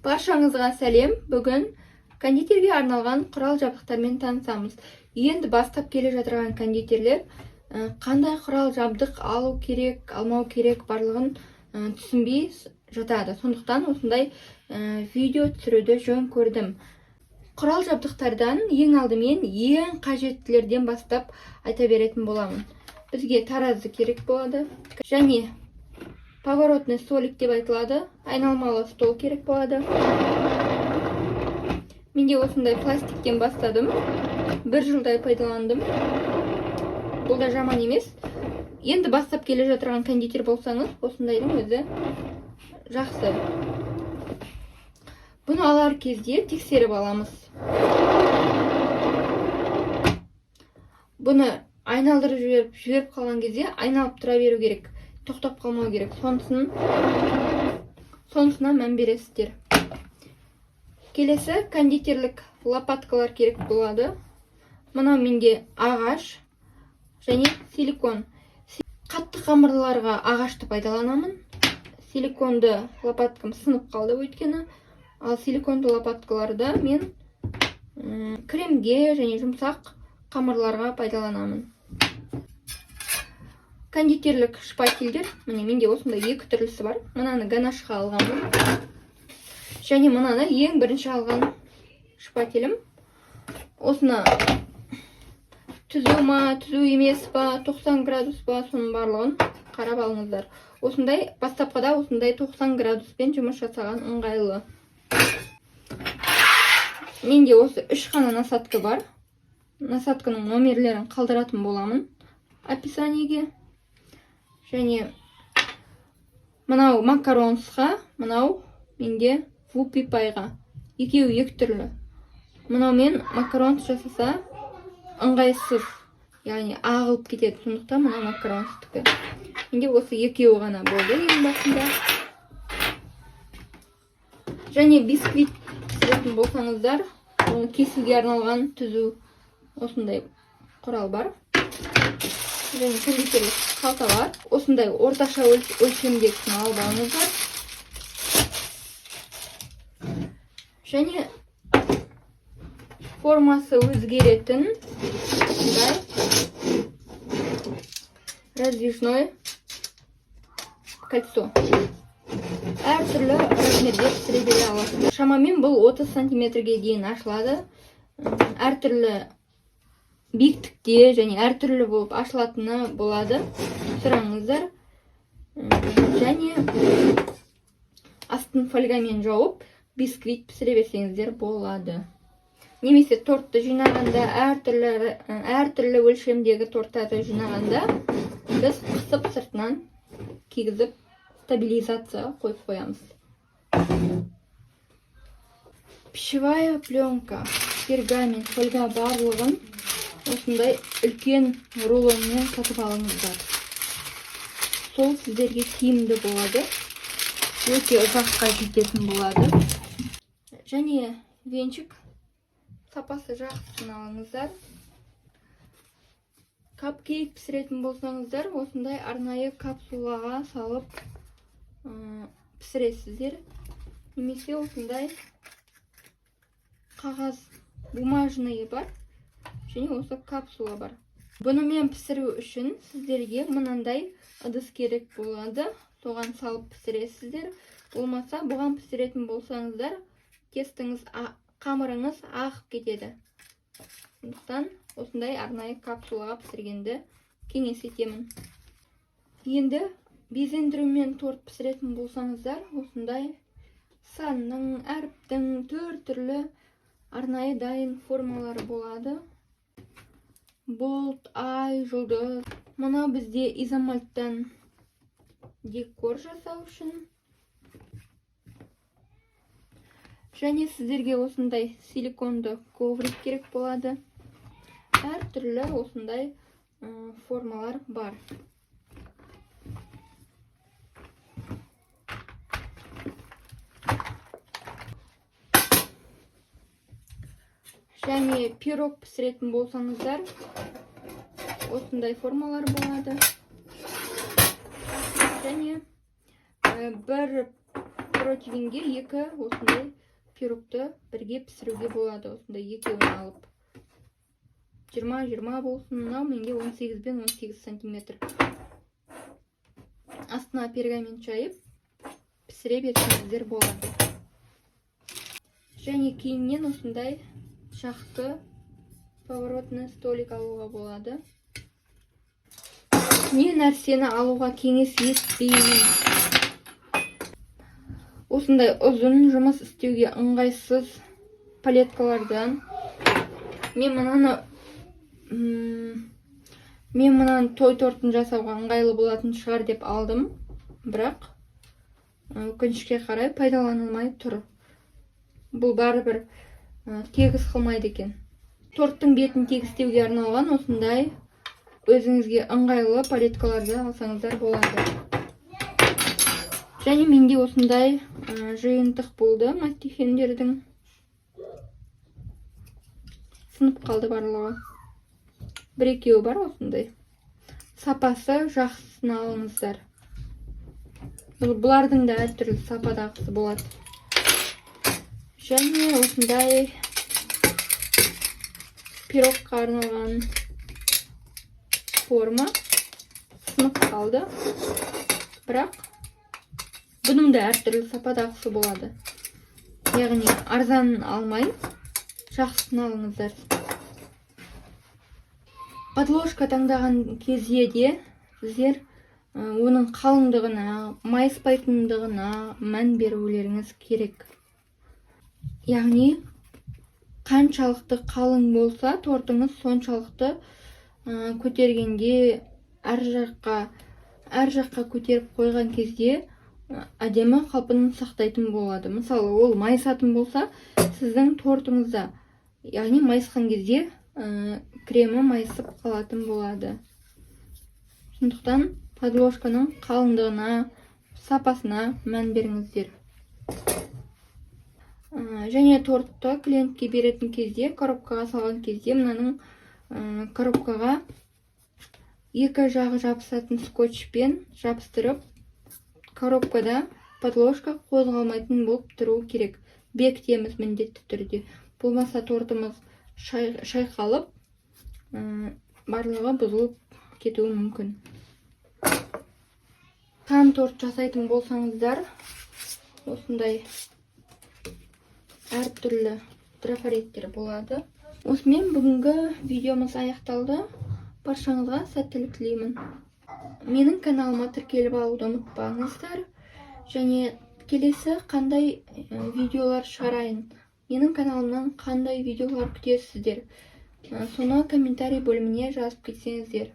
Баршаңызға сәлем. Бүгін кондитерге арналған құрал жабдықтармен танысамыз. Енді бастап келе жатырған кондитерлер қандай құрал жабдық алу керек, алмау керек барлығын түсінбей жатады. Сондықтан осындай видео түсіруді жөн көрдім. Құрал жабдықтардан ең алдымен ең қажеттілерден бастап айта беретін боламын. Бізге таразы керек болады. Және поворотный столик деп айтылады. Айналмалы стол керек болады. Менде осындай пластиктен бастадым. 1 жылдай пайдаландым. Бұл да жаман емес. Енді бастап келе жатырған кондитер болсаңыз, осындайдың өзі жақсы. Бұны алар кезде тексеріп аламыз. Бұны айналдырып жіберіп қалған кезде айналып тұра беру керек. Тоқтап қалмау керек. Сонысына мән бересіздер. Келесі кондитерлік лопаткалар керек болады. Мынау менде ағаш және силикон. Қатты қамырларға ағашты пайдаланамын. Силиконды лопаткам сынып қалды өйткені. Ал силиконды лопаткаларды мен кремге және жұмсақ қамырларға пайдаланамын. Кондитерлік шпательдер, менде осындай 2 түрлісі бар. Мынаны ганашқа алғанмын. Және мынаны ең бірінші алған шпателім. Осыны түзу ма, түзу емес па, 90 градус па, соның барлығын қарап алыңыздар. Осындай бастапқыда осындай 90 градуспен жұмыс жасаған ыңғайлы. Менде осы 3 қана насадка бар. Насадканың номерлерін қалдыратын боламын описаниеге. Және мынау макаронсқа, мынау менде вупипайға. Екеуі 2 түрлі. Мынау мен макаронс жасаса ыңғайсыз, яғни ағылып кетеді. Сондықтан мынау макаронстікі. Менде осы екеуі ғана болды ең басында. Және бисквит пісіретін болсаңыздар, оны кесуге арналған түзу осындай құрал бар. Және кондитерлік қалта бар. Осындай орташа өлшемдегісін алып алыңыздар. Және формасы өзгеретін раздвижное кольцо. Әртүрлі размерде пісіре бере аласыз. Шамамен бұл 30 сантиметрге дейін ашылады. Әртүрлі биіктікте және әртүрлі болып ашылатыны болады. Сұраңыздар. Және астын фольгамен жауып бисквит пісіре берсеңіздер болады. Немесе тортты жинағанда, әртүрлі өлшемдегі торттарды жинағанда біз қысып сыртынан кигізіп стабилизация қойып қоямыз. Пищевая пленка, пергамент, фольга барлығын осындай үлкен рулонмен сатып алыңыздар. Сол сіздерге тиімді болады. Өте ұзаққа жететін болады. Және венчик сапасы жақсысын алыңыздар. Капкейк пісіретін болсаңыздар, осындай арнайы капсулаға салып пісіресіздер. Немесе осындай қағаз бумажные бар. Және осы капсула бар. Бұнымен пісіру үшін сіздерге мынандай ыдыс керек болады. Соған салып пісіресіздер. Болмаса, бұған пісіретін болсаңыздар, қамырыңыз ағып кетеді. Сондықтан осындай арнайы капсулаға пісіргенді кеңес етемін. Енді безендірумен торт пісіретін болсаңыздар, осындай санның, әріптің 4 түрлі арнайы дайын формалары болады. Болт, ай, жұлдыз. Мына бізде изомальттан декор жасау үшін. Және сіздерге осындай силиконды коврик керек болады. Әр түрлі осындай формалар бар. Және пирог пісіретін болсаңыздар, осындай формалар болады. Және бір противенге екі осындай пирогты бірге пісіруге болады. Осындай екеуін алып. 20-20 болсын, мынау менде 18 бен 18 сантиметр. Астына пергамент жайып, пісіре берсеңіздер болады. Және кейіннен осындай шақты поворотный столик алуға болады. Не нәрсені алуға кеңес етпеймін. Осындай ұзын жұмыс істеуге ыңғайсыз палеткалардан мен мынаны той тортын жасауға ыңғайлы болатын шығар деп алдым, бірақ өкінішке қарай пайдаланылмай тұр. Бұл бәрібір тегіс қылмайды екен. Торттың бетін тегістеуге арналған осындай өзіңізге ыңғайлы палеткаларды алсаңыздар болады. Және менде осындай жиынтық болды мастихендердің. Сынып қалды барлығы. Бір-екеуі бар осындай. Сапасы жақсысын алыңыздар. Бұлардың да әртүрлі сападағысы болады. Және осындай пирогқа арналған форма сынып қалды. Бірақ бұның да әртүрлі сападағысы болады. Яғни арзанын алмай, жақсысын алыңыздар. Подложка таңдаған кезде де сіздер оның қалыңдығына, майыспайтындығына мән берулеріңіз керек. Яғни қаншалықты қалың болса, тортыңыз соншалықты көтергенде әр жаққа көтеріп қойған кезде әдемі қалпын сақтайтын болады. Мысалы, ол майысатын болса, сіздің тортыңызда, яғни майысқан кезде кремі майысып қалатын болады. Сондықтан подложканың қалыңдығына, сапасына мән беріңіздер. Және тортты клиентке беретін кезде, коробкаға салған кезде, мынаның коробкаға екі жағы жабысатын скотчпен жабыстырып, коробкада подложка қозғалмайтын болып тұру керек. Бекітеміз міндетті түрде. Болмаса тортымыз шайқалып, барлығы бұзылып кетуі мүмкін. Қан торт жасайтын болсаңыздар, осындай әртүрлі трафареттер болады. Осымен бүгінгі видеомыз аяқталды. Баршаңызға сәттілік тілеймін. Менің каналыма тіркеліп алуды ұмытпаңыздар. Және келесі қандай видеолар шығарайын, менің каналымнан қандай видеолар күтесіздер, соны комментарий бөліміне жазып кетсеңіздер.